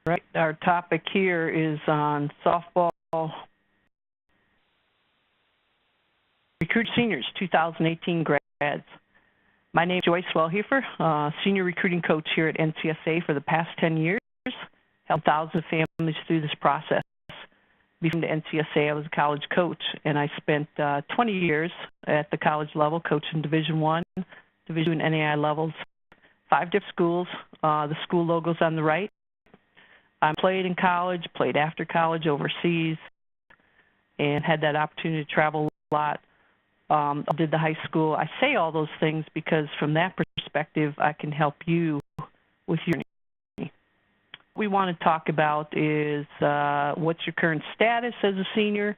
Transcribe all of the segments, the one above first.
Right, our topic here is on softball recruit seniors, 2018 grads. My name is Joyce Wellhefer, senior recruiting coach here at NCSA for the past 10 years, helped thousands of families through this process. Before the NCSA, I was a college coach, and I spent 20 years at the college level coaching Division I, Division II, and NAI levels, 5 different schools. The school logo's on the right. I played in college, played after college overseas, and had that opportunity to travel a lot. Did the high school. I say all those things because from that perspective, I can help you with your journey. What we want to talk about is what's your current status as a senior,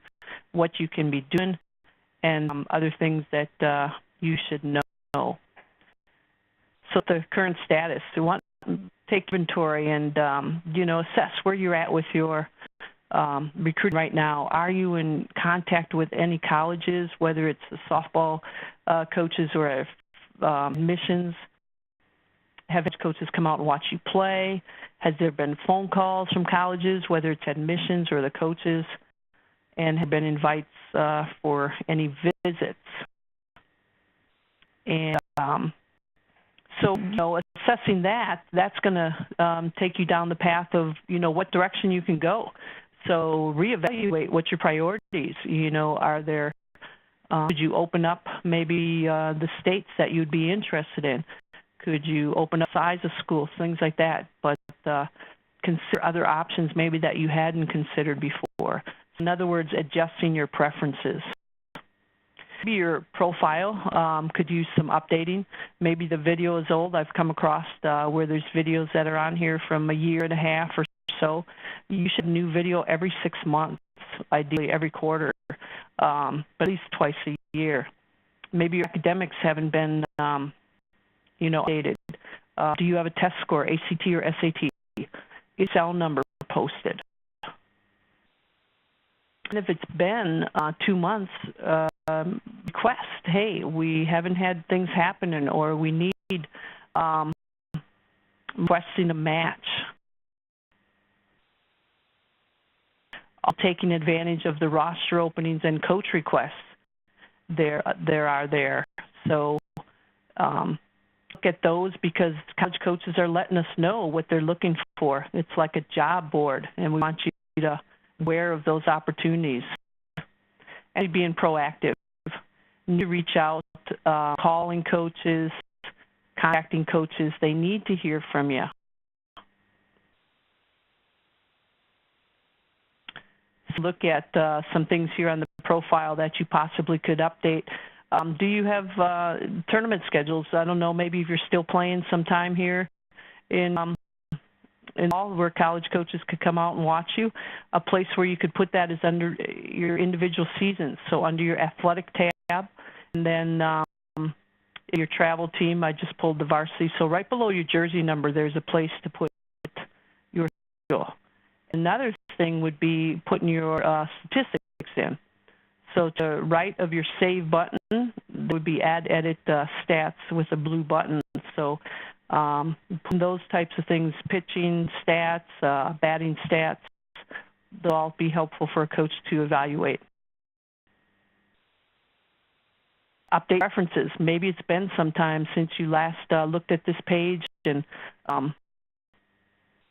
what you can be doing, and other things that you should know. So the current status, we want to take inventory and assess where you're at with your recruiting right now. Are you in contact with any colleges, whether it's the softball coaches or admissions? Have coaches come out and watch you play? Has there been phone calls from colleges, whether it's admissions or the coaches? And have been invites for any visits? And so, assessing that's going to take you down the path of, what direction you can go. So reevaluate what your priorities, are there, could you open up maybe the states that you'd be interested in? Could you open up size of schools, things like that, but consider other options maybe that you hadn't considered before. In other words, adjusting your preferences. Maybe your profile could use some updating. Maybe the video is old. I've come across where there's videos that are on here from a year and a half or so. You should have a new video every 6 months, ideally every quarter, but at least twice a year. Maybe your academics haven't been, updated. Do you have a test score, ACT or SAT? Is cell number posted? And if it's been 2 months, request, hey, we haven't had things happening, or we need requesting a match. Taking advantage of the roster openings and coach requests there are there. So look at those, because college coaches are letting us know what they're looking for. It's like a job board, and we want you to be aware of those opportunities and being proactive. You reach out, calling coaches, contacting coaches. They need to hear from you. Look at some things here on the profile that you possibly could update. Do you have tournament schedules? I don't know, maybe if you're still playing sometime here in all, where college coaches could come out and watch you. A place where you could put that is under your individual seasons, so under your athletic tab, and then your travel team. I just pulled the varsity, so right below your jersey number there's a place to put your schedule. Another thing would be putting your statistics in. So to the right of your save button, there would be add edit stats with a blue button. So those types of things, pitching stats, batting stats, they'll all be helpful for a coach to evaluate. Update references. Maybe it's been some time since you last looked at this page and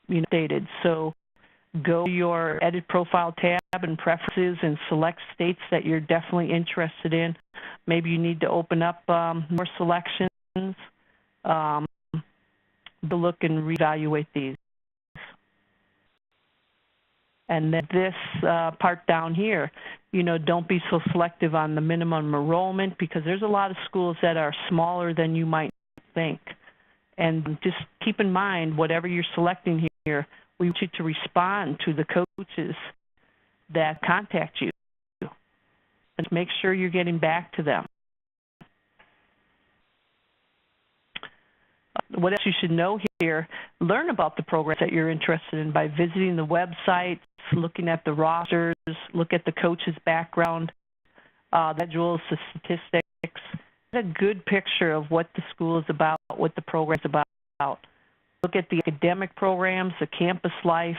updated. So go to your Edit Profile tab and Preferences and select states that you're definitely interested in. Maybe you need to open up more selections, to look and reevaluate these. And then this part down here, don't be so selective on the minimum enrollment, because there's a lot of schools that are smaller than you might think. And just keep in mind, whatever you're selecting here, we want you to respond to the coaches that contact you and make sure you're getting back to them. What else you should know here, learn about the programs that you're interested in by visiting the website, looking at the rosters, look at the coach's background, the schedules, the statistics. Get a good picture of what the school is about, what the program is about. Look at the academic programs, the campus life,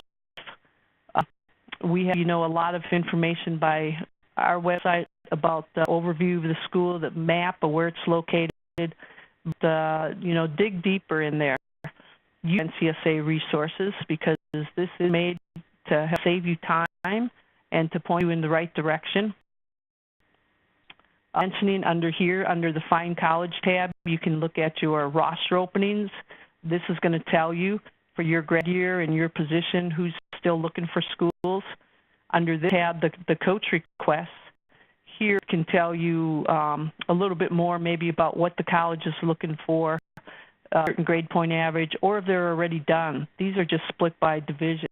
We have, a lot of information by our website about the overview of the school, the map of where it's located. Dig deeper in there. Use NCSA resources because this is made to help save you time and to point you in the right direction. Mentioning under here, under the Find College tab, you can look at your roster openings. This is going to tell you for your grad year and your position who's still looking for schools. Under this tab, the coach requests, here can tell you a little bit more maybe about what the college is looking for, certain grade point average, or if they're already done. These are just split by divisions.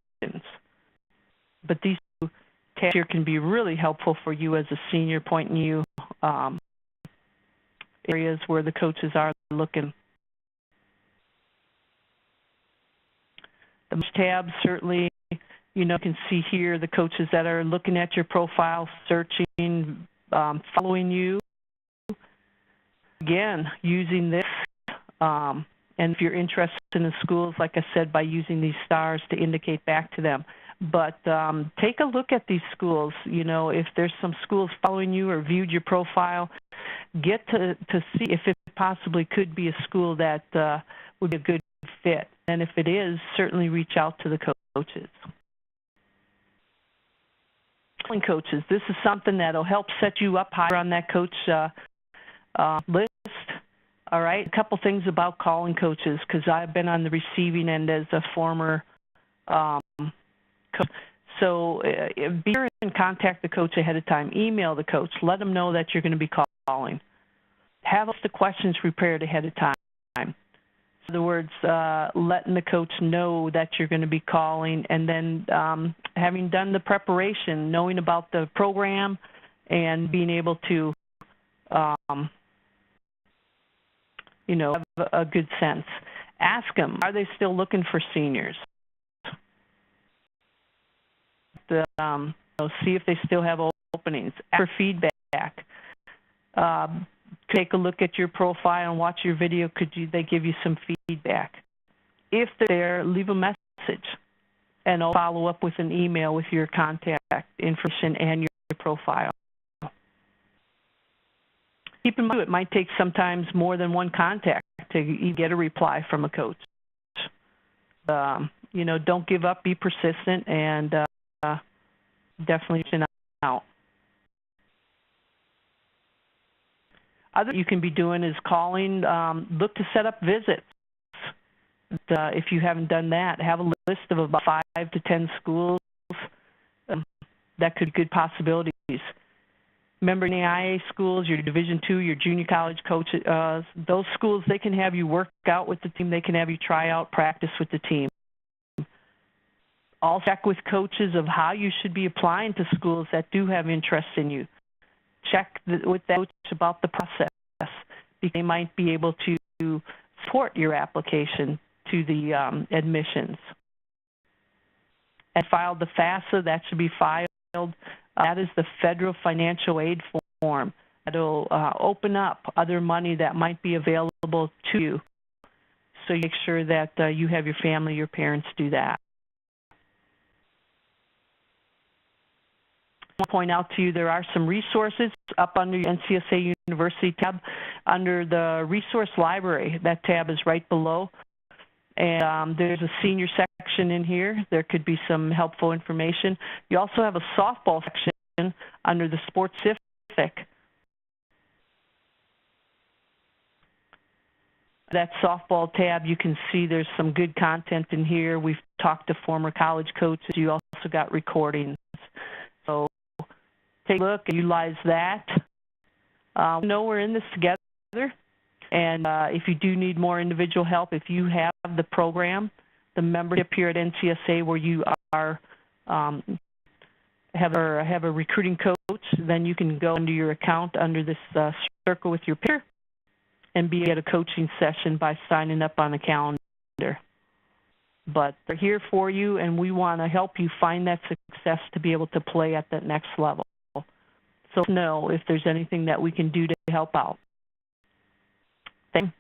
But these two tabs here can be really helpful for you as a senior, pointing you areas where the coaches are looking. The tab, certainly, you can see here the coaches that are looking at your profile, searching, following you. Again, using this, and if you're interested in the schools, like I said, by using these stars to indicate back to them. But take a look at these schools. If there's some schools following you or viewed your profile, get to see if it possibly could be a school that would be a good fit. And if it is, certainly reach out to the coaches. Coaches, this is something that'll help set you up higher on that coach list. All right, a couple things about calling coaches, because I've been on the receiving end as a former coach. So be sure and contact the coach ahead of time. Email the coach. Let them know that you're going to be calling. Have the questions prepared ahead of time. In other words, letting the coach know that you're going to be calling, and then having done the preparation, knowing about the program, and being able to, have a good sense. Ask them, are they still looking for seniors? See if they still have openings. Ask for feedback. Take a look at your profile and watch your video. Could they give you some feedback? If they're there, leave a message, and I'll follow up with an email with your contact information and your profile. Keep in mind, it might take sometimes more than one contact to get a reply from a coach. Don't give up. Be persistent, and definitely reach out. Other you can be doing is calling. Look to set up visits. If you haven't done that, have a list of about 5 to 10 schools that could be good possibilities. Remember, in the IA schools, your Division II, your junior college coaches, those schools, they can have you work out with the team. They can have you try out, practice with the team. Also check with coaches of how you should be applying to schools that do have interest in you. Check with that coach about the process, because they might be able to support your application to the admissions. And file the FAFSA, that should be filed. That is the federal financial aid form. That will open up other money that might be available to you. So you make sure that you have your family, your parents do that. I want to point out to you there are some resources up under your NCSA University tab. Under the resource library, that tab is right below. And there's a senior section in here. There could be some helpful information. You also have a softball section under the sports specific. That softball tab, you can see there's some good content in here. We've talked to former college coaches. You also got recordings. So take a look and utilize that. We're in this together. And if you do need more individual help, if you have the program, the membership here at NCSA where you are have a recruiting coach, then you can go under your account under this circle with your peer and be at a coaching session by signing up on the calendar. But they're here for you, and we want to help you find that success to be able to play at that next level. So know if there's anything that we can do to help out. Thank you.